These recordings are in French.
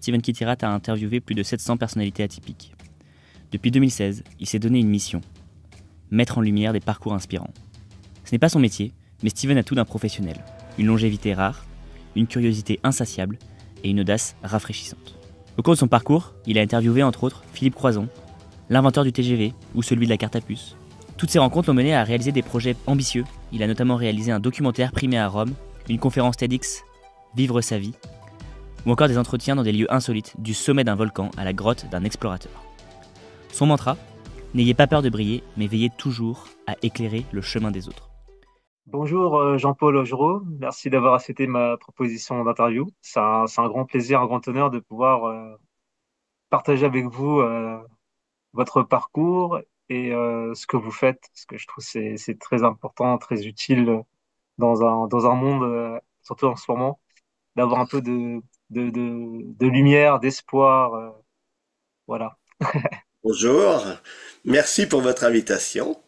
Steven Kittirat a interviewé plus de 700 personnalités atypiques. Depuis 2016, il s'est donné une mission: mettre en lumière des parcours inspirants. Ce n'est pas son métier, mais Steven a tout d'un professionnel. Une longévité rare, une curiosité insatiable et une audace rafraîchissante. Au cours de son parcours, il a interviewé entre autres Philippe Croizon, l'inventeur du TGV ou celui de la carte à puce. Toutes ces rencontres l'ont mené à réaliser des projets ambitieux. Il a notamment réalisé un documentaire primé à Rome, une conférence TEDx, Vivre sa vie, ou encore des entretiens dans des lieux insolites, du sommet d'un volcan à la grotte d'un explorateur. Son mantra: n'ayez pas peur de briller, mais veillez toujours à éclairer le chemin des autres. Bonjour Jean-Paul Augereau, merci d'avoir accepté ma proposition d'interview. C'est un grand plaisir, un grand honneur de pouvoir partager avec vous votre parcours et ce que vous faites, parce que je trouve que c'est très important, très utile dans un monde, surtout en ce moment, d'avoir un peu de lumière, d'espoir. Voilà. Bonjour, merci pour votre invitation.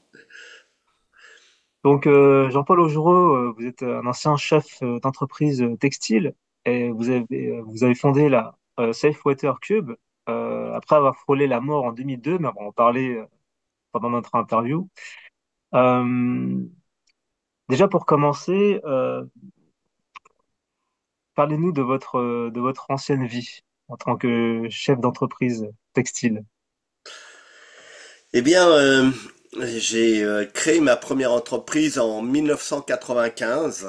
Donc Jean-Paul Augereau, vous êtes un ancien chef d'entreprise textile et vous avez fondé la Safe Water Cube après avoir frôlé la mort en 2002, mais on va en parler pendant notre interview. Euh, Déjà pour commencer, parlez-nous de votre ancienne vie en tant que chef d'entreprise textile. Eh bien, j'ai créé ma première entreprise en 1995,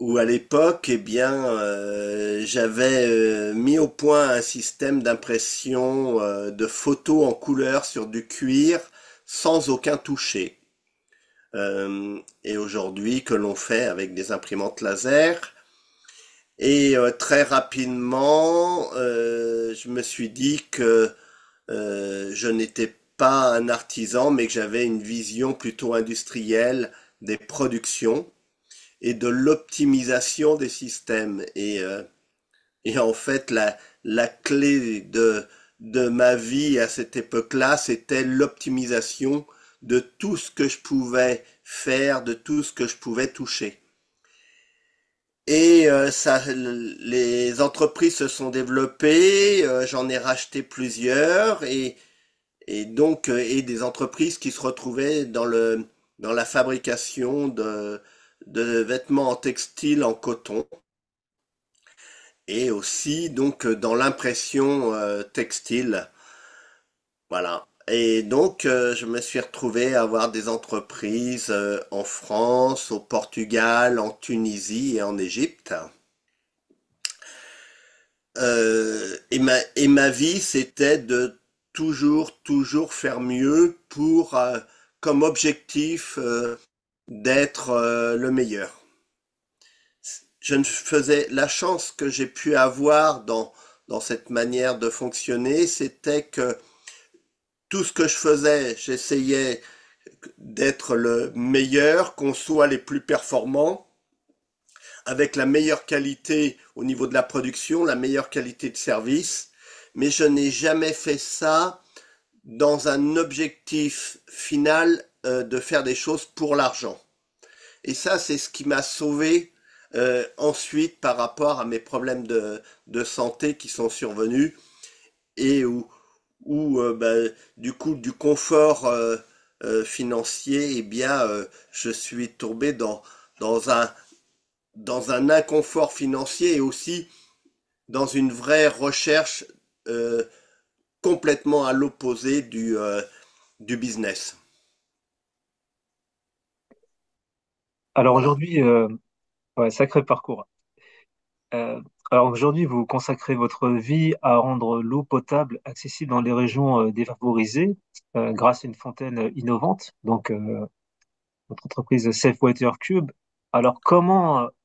où à l'époque, eh bien, j'avais mis au point un système d'impression de photos en couleur sur du cuir sans aucun toucher. Et aujourd'hui, que l'on fait avec des imprimantes laser. Et très rapidement, je me suis dit que je n'étais pas un artisan, mais que j'avais une vision plutôt industrielle des productions et de l'optimisation des systèmes. Et en fait, la clé de ma vie à cette époque-là, c'était l'optimisation de tout ce que je pouvais faire, de tout ce que je pouvais toucher. Et les entreprises se sont développées, j'en ai racheté plusieurs et donc et des entreprises qui se retrouvaient dans la fabrication de vêtements en textile en coton et aussi donc dans l'impression textile. Voilà. Et donc je me suis retrouvé à avoir des entreprises en France, au Portugal, en Tunisie et en Égypte. Et ma vie, c'était de toujours faire mieux pour, comme objectif, d'être le meilleur. Je ne faisais la chance que j'ai pu avoir dans cette manière de fonctionner, c'était que tout ce que je faisais, j'essayais d'être le meilleur, qu'on soit les plus performants, avec la meilleure qualité au niveau de la production, la meilleure qualité de service, mais je n'ai jamais fait ça dans un objectif final de faire des choses pour l'argent. Et ça, c'est ce qui m'a sauvé ensuite par rapport à mes problèmes de santé qui sont survenus et où du coup, du confort financier, eh bien, je suis tombé dans dans un inconfort financier et aussi dans une vraie recherche euh, complètement à l'opposé du business. Alors Voilà. aujourd'hui, ouais, sacré parcours. Euh, alors aujourd'hui, vous consacrez votre vie à rendre l'eau potable accessible dans les régions défavorisées grâce à une fontaine innovante, donc votre entreprise Safe Water Cube. Alors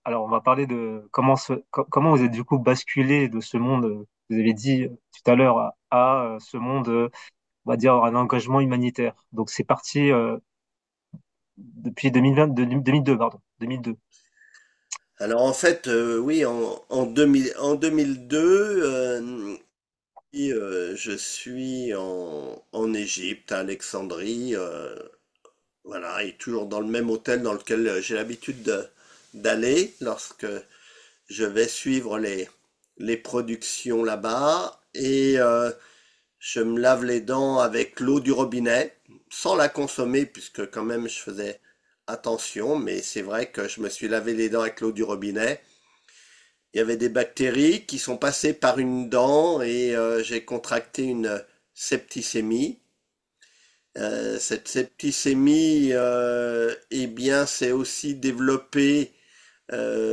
alors on va parler de comment vous êtes du coup basculé de ce monde, vous avez dit tout à l'heure, à ce monde, on va dire un engagement humanitaire. Donc c'est parti depuis 2020, 2002, pardon, 2002. Alors en fait, oui, en 2002, je suis en Égypte, à Alexandrie, voilà, et toujours dans le même hôtel dans lequel j'ai l'habitude d'aller lorsque je vais suivre les productions là-bas et je me lave les dents avec l'eau du robinet, sans la consommer puisque quand même je faisais attention, mais c'est vrai que je me suis lavé les dents avec l'eau du robinet. Il y avait des bactéries qui sont passées par une dent et j'ai contracté une septicémie. Cette septicémie, eh bien, s'est aussi développée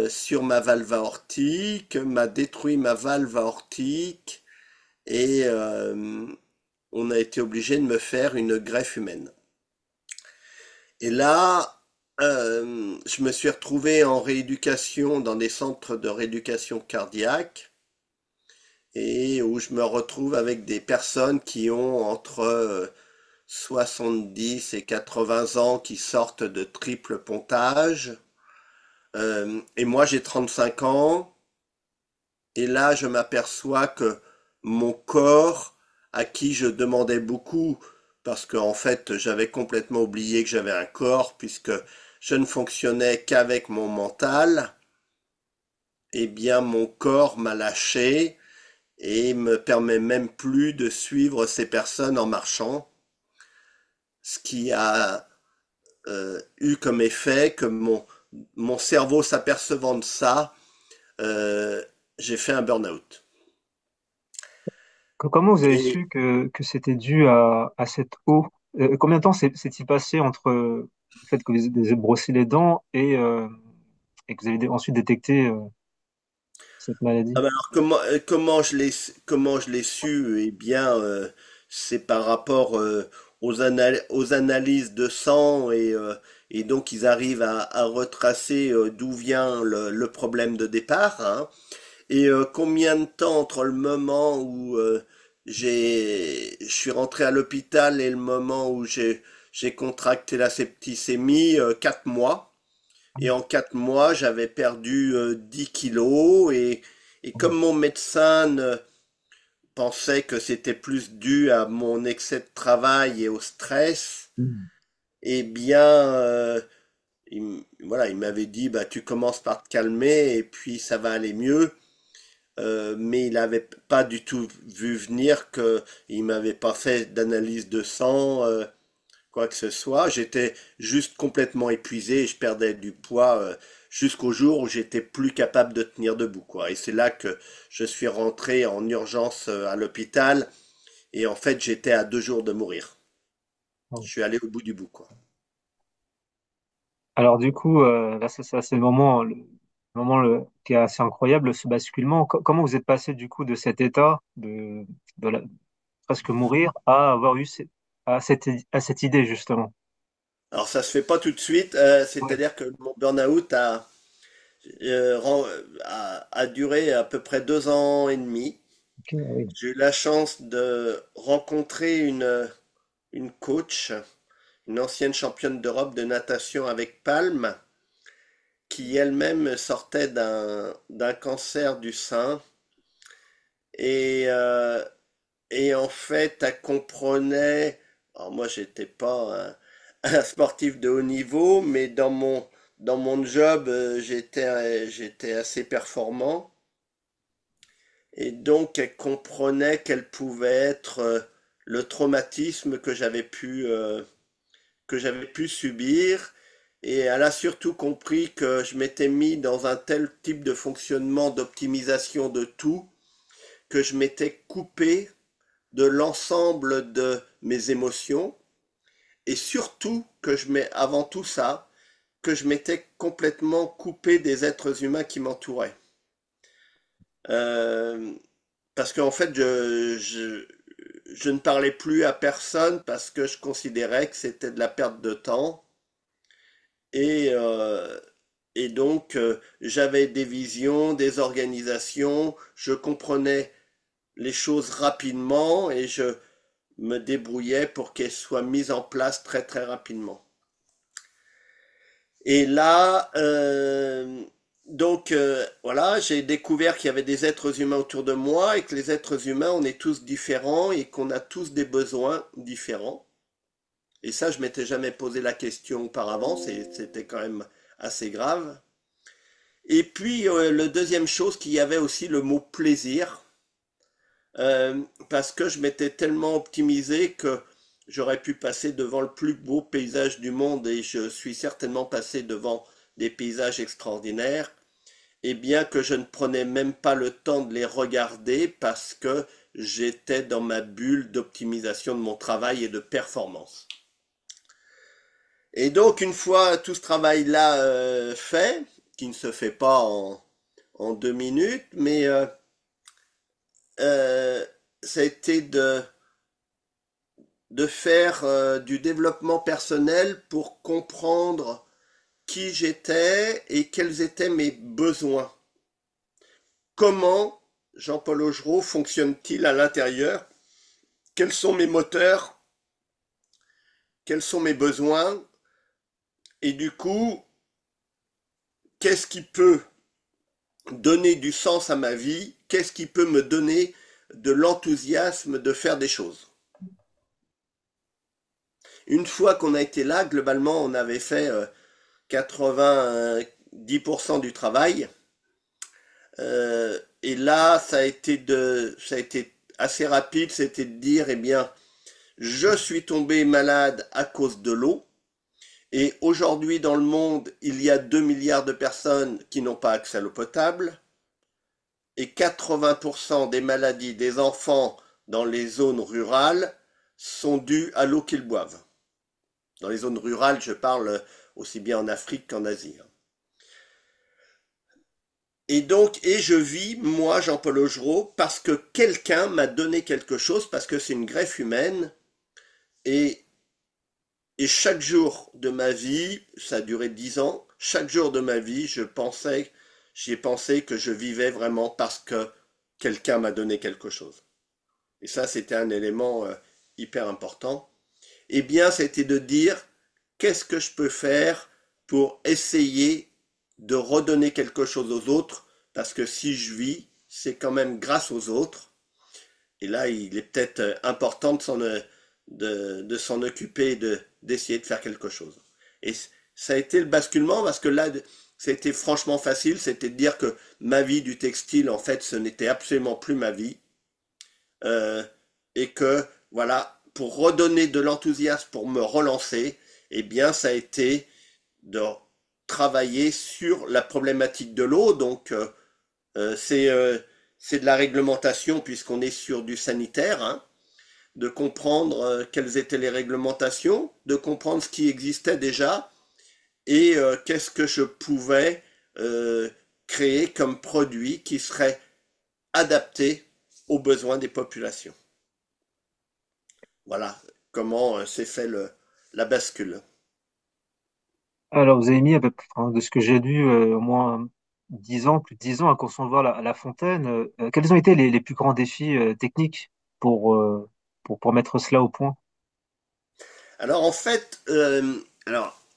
sur ma valve aortique, m'a détruit ma valve aortique et on a été obligé de me faire une greffe humaine. Et là, je me suis retrouvé en rééducation dans des centres de rééducation cardiaque et où je me retrouve avec des personnes qui ont entre 70 et 80 ans qui sortent de triple pontage. Et moi, j'ai 35 ans. Et là, je m'aperçois que mon corps, à qui je demandais beaucoup, parce qu'en fait, j'avais complètement oublié que j'avais un corps, puisque je ne fonctionnais qu'avec mon mental, eh bien, mon corps m'a lâché et me permet même plus de suivre ces personnes en marchant, ce qui a eu comme effet que mon cerveau s'apercevant de ça, euh, j'ai fait un burn-out. Comment vous avez Et su que c'était dû à cette eau? Combien de temps s'est-il passé entre le fait que vous ayez brossé les dents et que vous avez ensuite détecté cette maladie? ah ben alors comment je l'ai su? Eh bien, c'est par rapport aux analyses de sang et donc ils arrivent à retracer d'où vient le problème de départ, hein. Et combien de temps entre le moment où je suis rentré à l'hôpital et le moment où j'ai contracté la septicémie? 4 mois. Et en 4 mois, j'avais perdu 10 kilos et comme mon médecin pensait que c'était plus dû à mon excès de travail et au stress, Mhm. eh bien, voilà, il m'avait dit, bah, tu commences par te calmer et puis ça va aller mieux. Mais il n'avait pas du tout vu venir que il m'avait pas fait d'analyse de sang, quoi que ce soit. J'étais juste complètement épuisé et je perdais du poids jusqu'au jour où j'étais plus capable de tenir debout, quoi. Et c'est là que je suis rentré en urgence à l'hôpital et en fait j'étais à 2 jours de mourir. Je suis allé au bout du bout, quoi. Alors du coup, là c'est le moment qui est assez incroyable, ce basculement. Comment vous êtes passé du coup de cet état de presque mourir à avoir eu à cette idée justement? Alors ça se fait pas tout de suite, Ouais. c'est-à-dire que mon burn-out a duré à peu près 2 ans et demi. Ok, ah oui. J'ai eu la chance de rencontrer une coach, une ancienne championne d'Europe de natation avec palme, qui elle-même sortait d'un cancer du sein. Et, euh, et en fait, elle comprenait, alors moi j'étais pas un sportif de haut niveau, mais dans mon job, j'étais assez performant. Et donc, elle comprenait quel pouvait être le traumatisme que j'avais pu subir. Et elle a surtout compris que je m'étais mis dans un tel type de fonctionnement d'optimisation de tout que je m'étais coupé de l'ensemble de mes émotions et surtout que avant tout ça, que je m'étais complètement coupé des êtres humains qui m'entouraient. Euh, Parce qu'en fait, je ne parlais plus à personne parce que je considérais que c'était de la perte de temps. Et, euh, et donc, j'avais des visions, des organisations, je comprenais les choses rapidement et je me débrouillais pour qu'elles soient mises en place très très rapidement. Et là, donc voilà, j'ai découvert qu'il y avait des êtres humains autour de moi et que les êtres humains, on est tous différents et qu'on a tous des besoins différents. Et ça, je m'étais jamais posé la question auparavant, c'était quand même assez grave. Et puis, le deuxième chose, qu'il y avait aussi le mot plaisir, parce que je m'étais tellement optimisé que j'aurais pu passer devant le plus beau paysage du monde et je suis certainement passé devant des paysages extraordinaires, et bien que je ne prenais même pas le temps de les regarder parce que j'étais dans ma bulle d'optimisation de mon travail et de performance. Et donc, une fois tout ce travail-là fait, qui ne se fait pas en 2 minutes, mais euh, ça a été de faire du développement personnel pour comprendre qui j'étais et quels étaient mes besoins. Comment Jean-Paul Augereau fonctionne-t-il à l'intérieur? Quels sont mes moteurs? Quels sont mes besoins? Et du coup, qu'est-ce qui peut donner du sens à ma vie? Qu'est-ce qui peut me donner de l'enthousiasme de faire des choses? Une fois qu'on a été là, globalement, on avait fait 90% du travail. Et là, ça a été assez rapide, c'était de dire, eh bien, je suis tombé malade à cause de l'eau. Et aujourd'hui, dans le monde, il y a 2 milliards de personnes qui n'ont pas accès à l'eau potable. Et 80% des maladies des enfants dans les zones rurales sont dues à l'eau qu'ils boivent. Dans les zones rurales, je parle aussi bien en Afrique qu'en Asie. Et donc, je vis, moi, Jean-Paul Augereau, parce que quelqu'un m'a donné quelque chose, parce que c'est une greffe humaine, et chaque jour de ma vie, ça a duré 10 ans, chaque jour de ma vie, j'y ai pensé que je vivais vraiment parce que quelqu'un m'a donné quelque chose. Et ça, c'était un élément hyper important. Eh bien, c'était de dire, qu'est-ce que je peux faire pour essayer de redonner quelque chose aux autres, parce que si je vis, c'est quand même grâce aux autres. Et là, il est peut-être important de s'en occuper, d'essayer de faire quelque chose. Et ça a été le basculement, parce que là, c'était franchement facile, c'était de dire que ma vie du textile, en fait, ce n'était absolument plus ma vie. Et que, voilà, pour redonner de l'enthousiasme, pour me relancer, eh bien, ça a été de travailler sur la problématique de l'eau. Donc, c'est de la réglementation puisqu'on est sur du sanitaire, hein, de comprendre quelles étaient les réglementations, de comprendre ce qui existait déjà et qu'est-ce que je pouvais créer comme produit qui serait adapté aux besoins des populations. Voilà comment s'est fait la bascule. Alors, vous avez mis, enfin, de ce que j'ai lu, au moins 10 ans, plus de 10 ans à concevoir la fontaine. Quels ont été les plus grands défis techniques pour, pour mettre cela au point? Alors en fait,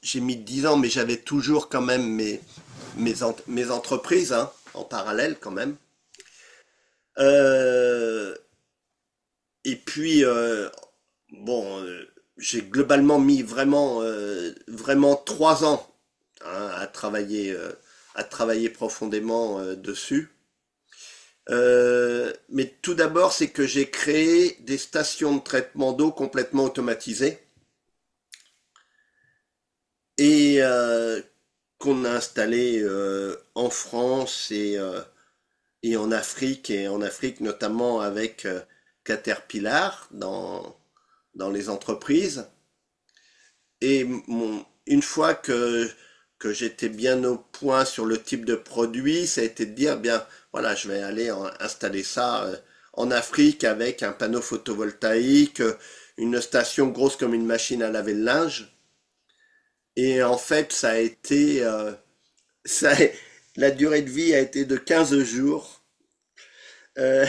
j'ai mis 10 ans, mais j'avais toujours quand même mes entreprises, hein, en parallèle quand même. Euh, et puis, bon, j'ai globalement mis vraiment 3 ans, hein, à travailler profondément dessus. Mais tout d'abord, c'est que j'ai créé des stations de traitement d'eau complètement automatisées et qu'on a installées en France et en Afrique notamment avec Caterpillar dans les entreprises. Et une fois que j'étais bien au point sur le type de produit, ça a été de dire, bien, voilà, je vais aller installer ça en Afrique avec un panneau photovoltaïque, une station grosse comme une machine à laver le linge. Et en fait, ça a été, ça, la durée de vie a été de 15 jours. Euh,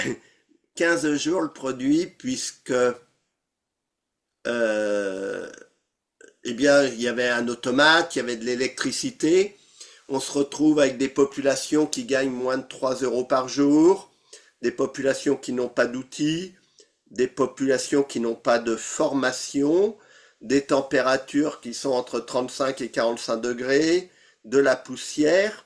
15 jours le produit, puisque euh, eh bien, il y avait un automate, il y avait de l'électricité. On se retrouve avec des populations qui gagnent moins de 3 euros par jour, des populations qui n'ont pas d'outils, des populations qui n'ont pas de formation, des températures qui sont entre 35 et 45 degrés, de la poussière.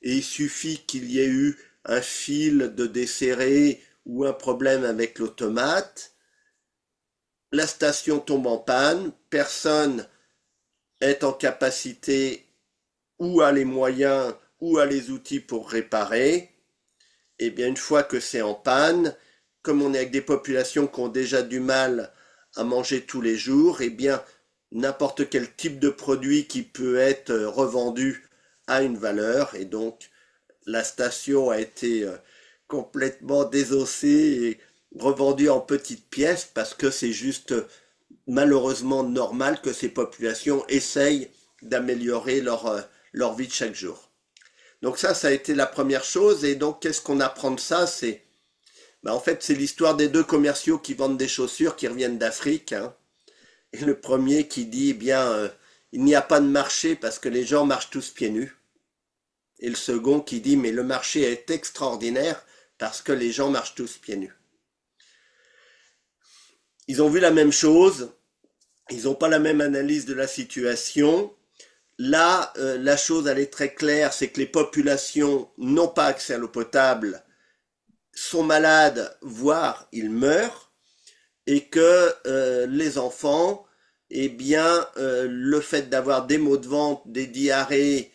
et il suffit qu'il y ait eu un fil de desserré ou un problème avec l'automate, la station tombe en panne, personne est en capacité ou a les moyens ou a les outils pour réparer. Et bien une fois que c'est en panne, comme on est avec des populations qui ont déjà du mal à manger tous les jours, et bien n'importe quel type de produit qui peut être revendu a une valeur, et donc la station a été complètement désossée et revendue en petites pièces parce que c'est juste malheureusement normal que ces populations essayent d'améliorer leur vie de chaque jour. Donc ça a été la première chose. Et donc, qu'est-ce qu'on apprend de ça? En fait, c'est l'histoire des deux commerciaux qui vendent des chaussures qui reviennent d'Afrique, hein. Et le premier qui dit, eh bien, il n'y a pas de marché parce que les gens marchent tous pieds nus. Et le second qui dit, mais le marché est extraordinaire parce que les gens marchent tous pieds nus. Ils ont vu la même chose, ils n'ont pas la même analyse de la situation. Là, la chose, elle est très claire, c'est que les populations n'ont pas accès à l'eau potable, sont malades, voire ils meurent, et que les enfants, eh bien, le fait d'avoir des maux de ventre, des diarrhées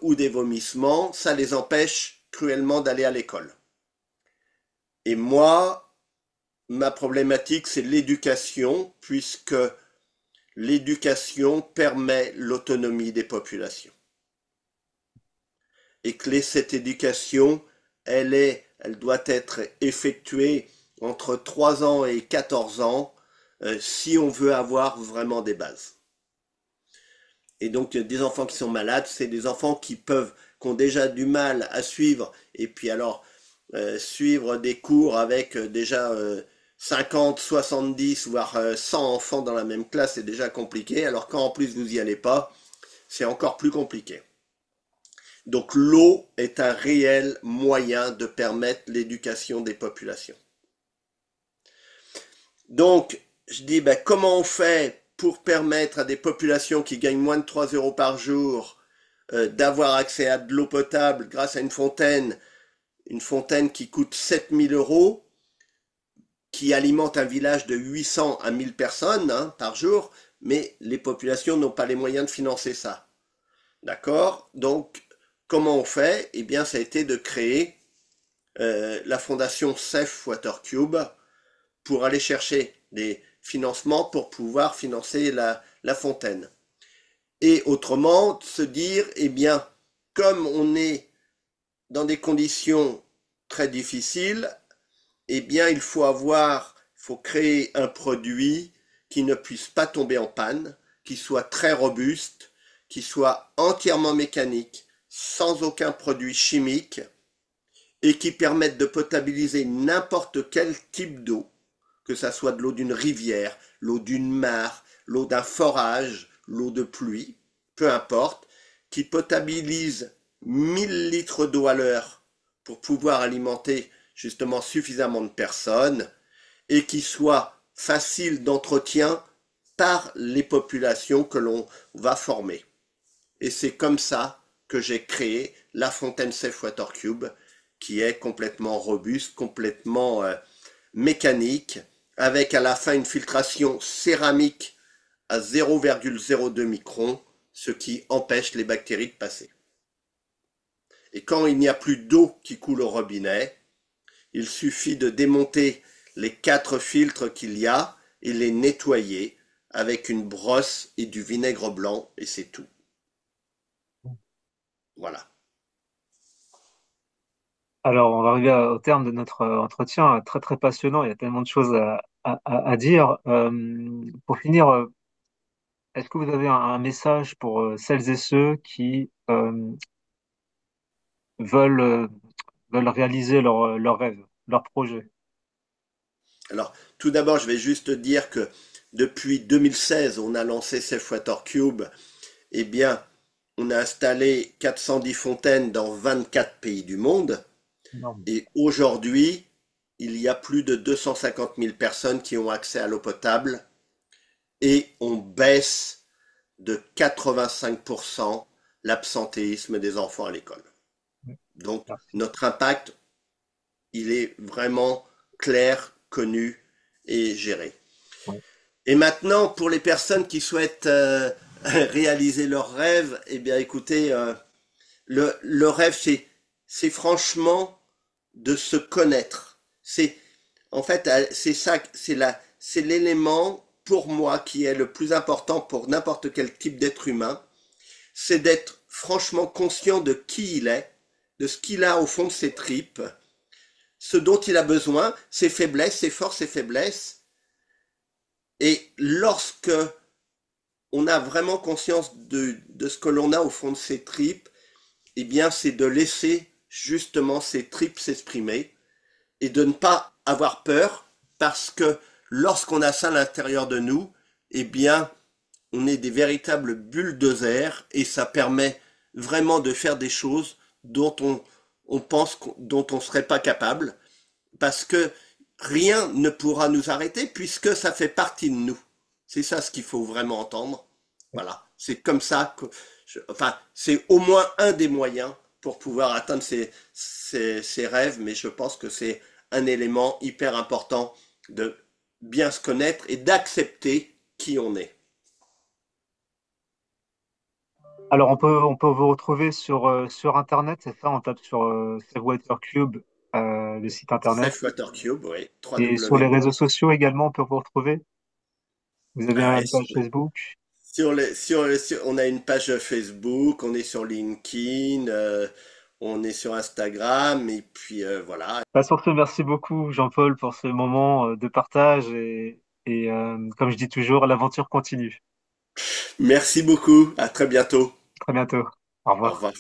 ou des vomissements, ça les empêche cruellement d'aller à l'école. Et moi, ma problématique, c'est l'éducation, puisque l'éducation permet l'autonomie des populations. Et que cette éducation, elle doit être effectuée entre 3 ans et 14 ans si on veut avoir vraiment des bases. Et donc des enfants qui sont malades, c'est des enfants qui ont déjà du mal à suivre, et puis alors suivre des cours avec déjà 50, 70, voire 100 enfants dans la même classe, c'est déjà compliqué. Alors quand en plus vous n'y allez pas, c'est encore plus compliqué. Donc l'eau est un réel moyen de permettre l'éducation des populations. Donc je dis, comment on fait pour permettre à des populations qui gagnent moins de 3 € par jour d'avoir accès à de l'eau potable grâce à une fontaine qui coûte 7 000 €, qui alimente un village de 800 à 1000 personnes par jour, mais les populations n'ont pas les moyens de financer ça. D'accord? Donc, comment on fait? Eh bien, ça a été de créer la fondation Safe Water Cube pour aller chercher des financements pour pouvoir financer la fontaine. Et autrement, se dire, eh bien, comme on est dans des conditions très difficiles, eh bien, il faut créer un produit qui ne puisse pas tomber en panne, qui soit très robuste, qui soit entièrement mécanique, sans aucun produit chimique, et qui permette de potabiliser n'importe quel type d'eau, que ça soit de l'eau d'une rivière, l'eau d'une mare, l'eau d'un forage, l'eau de pluie, peu importe, qui potabilise 1000 litres d'eau à l'heure pour pouvoir alimenter justement suffisamment de personnes, et qui soit facile d'entretien par les populations que l'on va former. Et c'est comme ça que j'ai créé la fontaine Safe Water Cube, qui est complètement robuste, complètement mécanique, avec à la fin une filtration céramique à 0,02 microns, ce qui empêche les bactéries de passer. Et quand il n'y a plus d'eau qui coule au robinet, il suffit de démonter les 4 filtres qu'il y a et les nettoyer avec une brosse et du vinaigre blanc, et c'est tout. Voilà. Alors, on va arriver au terme de notre entretien très très passionnant. Il y a tellement de choses à dire. Pour finir, est-ce que vous avez un message pour celles et ceux qui veulent, veulent réaliser leur rêve, leur projet? Alors, tout d'abord, je vais juste dire que depuis 2016, on a lancé Safe Water Cube. Eh bien, on a installé 410 fontaines dans 24 pays du monde. Énorme. Et aujourd'hui, il y a plus de 250 000 personnes qui ont accès à l'eau potable. Et on baisse de 85% l'absentéisme des enfants à l'école. Donc, Merci. notre impact, il est vraiment clair, connu et géré. Ouais. Et maintenant, pour les personnes qui souhaitent réaliser leurs rêves, eh bien, écoutez, le rêve, c'est franchement de se connaître. En fait, c'est ça, c'est l'élément pour moi qui est le plus important pour n'importe quel type d'être humain. C'est d'être franchement conscient de qui il est, de ce qu'il a au fond de ses tripes, ce dont il a besoin, ses faiblesses, ses forces, ses faiblesses. Et lorsque on a vraiment conscience de ce que l'on a au fond de ses tripes, eh bien, c'est de laisser justement ces tripes s'exprimer et de ne pas avoir peur parce que lorsqu'on a ça à l'intérieur de nous, eh bien, on est des véritables bulldozers et ça permet vraiment de faire des choses dont on pense dont on ne serait pas capable parce que rien ne pourra nous arrêter puisque ça fait partie de nous. C'est ça ce qu'il faut vraiment entendre. Voilà, c'est comme ça que, enfin, c'est au moins un des moyens pour pouvoir atteindre ses rêves, mais je pense que c'est un élément hyper important de bien se connaître et d'accepter qui on est. Alors, on peut vous retrouver sur Internet, c'est ça? On tape sur Save Water Cube, le site Internet. Safe Water Cube, oui, Et sur les 3W. réseaux sociaux également, on peut vous retrouver. Vous avez Ah, une page Facebook. on a une page Facebook, on est sur LinkedIn, on est sur Instagram, et puis voilà. Bah, sur ce, merci beaucoup, Jean-Paul, pour ce moment de partage. Et comme je dis toujours, l'aventure continue. Merci beaucoup, à très bientôt. Très bientôt. Au Au revoir. revoir.